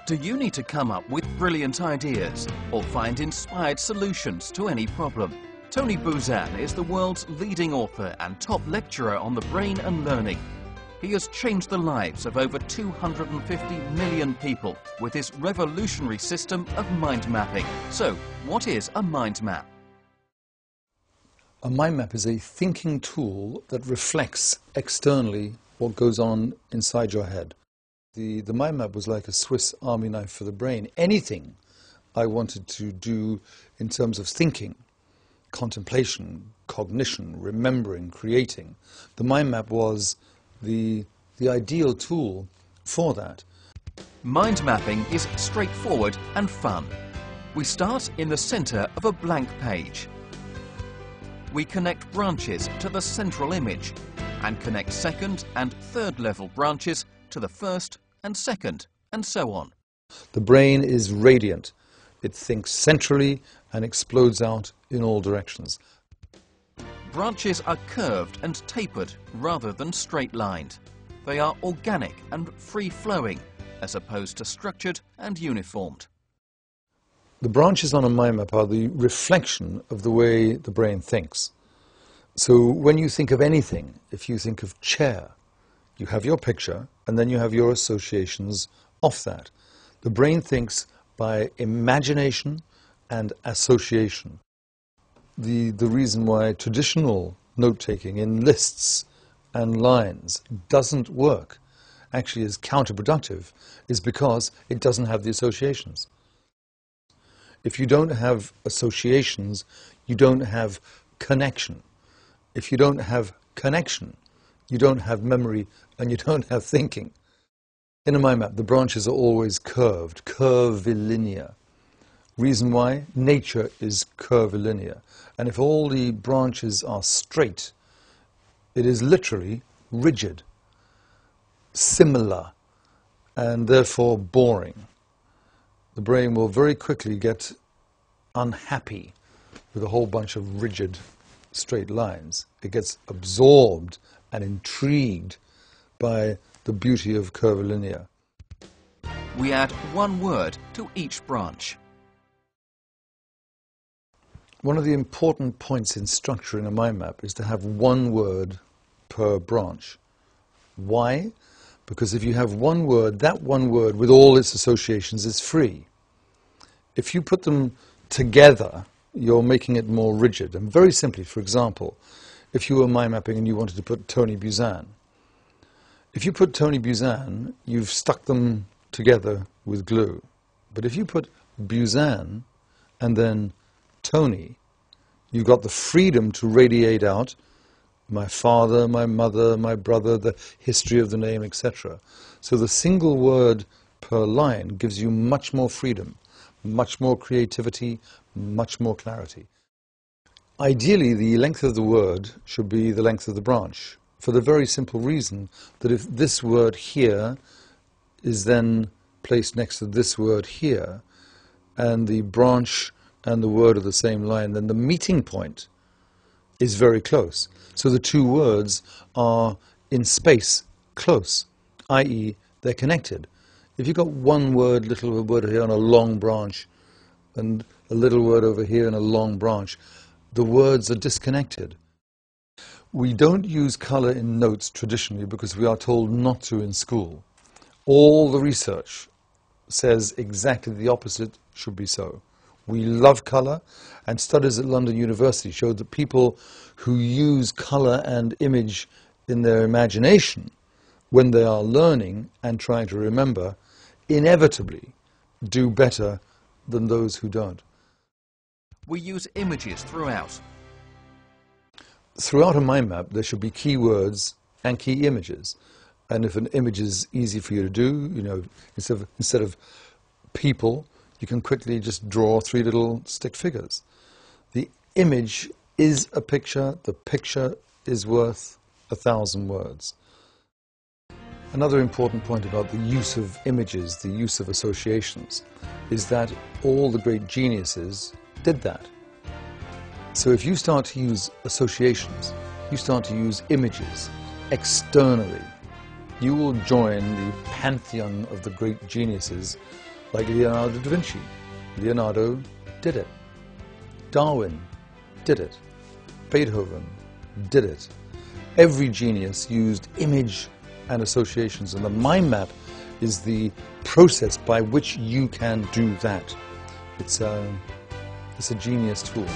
Do you need to come up with brilliant ideas or find inspired solutions to any problem? Tony Buzan is the world's leading author and top lecturer on the brain and learning. He has changed the lives of over 250 million people with his revolutionary system of mind mapping. So, what is a mind map? A mind map is a thinking tool that reflects externally what goes on inside your head. The mind map was like a Swiss army knife for the brain. Anything I wanted to do in terms of thinking, contemplation, cognition, remembering, creating, the mind map was the ideal tool for that. Mind mapping is straightforward and fun. We start in the center of a blank page. We connect branches to the central image and connect second and third level branches to the first and second, and so on. The brain is radiant. It thinks centrally and explodes out in all directions. Branches are curved and tapered rather than straight-lined. They are organic and free-flowing, as opposed to structured and uniformed. The branches on a mind map are the reflection of the way the brain thinks. So when you think of anything, if you think of chair, you have your picture and then you have your associations off that. The brain thinks by imagination and association. The reason why traditional note-taking in lists and lines doesn't work, actually is counterproductive, is because it doesn't have the associations. If you don't have associations, you don't have connection. If you don't have connection, you don't have memory and you don't have thinking. In a mind map, the branches are always curved, curvilinear. Reason why? Nature is curvilinear. And if all the branches are straight, it is literally rigid, similar, and therefore boring. The brain will very quickly get unhappy with a whole bunch of rigid, straight lines. It gets absorbed and intrigued by the beauty of curvilinear. We add one word to each branch. One of the important points in structuring a mind map is to have one word per branch. Why? Because if you have one word, that one word with all its associations is free. If you put them together, you're making it more rigid. And very simply, for example, if you were mind mapping and you wanted to put Tony Buzan, if you put Tony Buzan, you've stuck them together with glue. But if you put Buzan and then Tony, you've got the freedom to radiate out my father, my mother, my brother, the history of the name, etc. So the single word per line gives you much more freedom, much more creativity, much more clarity. Ideally, the length of the word should be the length of the branch, for the very simple reason that if this word here is then placed next to this word here, and the branch and the word are the same line, then the meeting point is very close. So the two words are in space close, i.e. they're connected. If you've got one word, little word here on a long branch, and a little word over here in a long branch, the words are disconnected. We don't use color in notes traditionally because we are told not to in school. All the research says exactly the opposite should be so. We love colour, and studies at London University showed that people who use colour and image in their imagination when they are learning and trying to remember inevitably do better than those who don't. We use images throughout. Throughout a mind map there should be key words and key images. And if an image is easy for you to do, you know, instead of people, you can quickly just draw 3 little stick figures. The image is a picture, the picture is worth 1,000 words. Another important point about the use of images, the use of associations, is that all the great geniuses did that. So if you start to use associations, you start to use images externally, you will join the pantheon of the great geniuses like Leonardo da Vinci. Leonardo did it. Darwin did it. Beethoven did it. Every genius used image and associations, and the mind map is the process by which you can do that. It's a genius tool.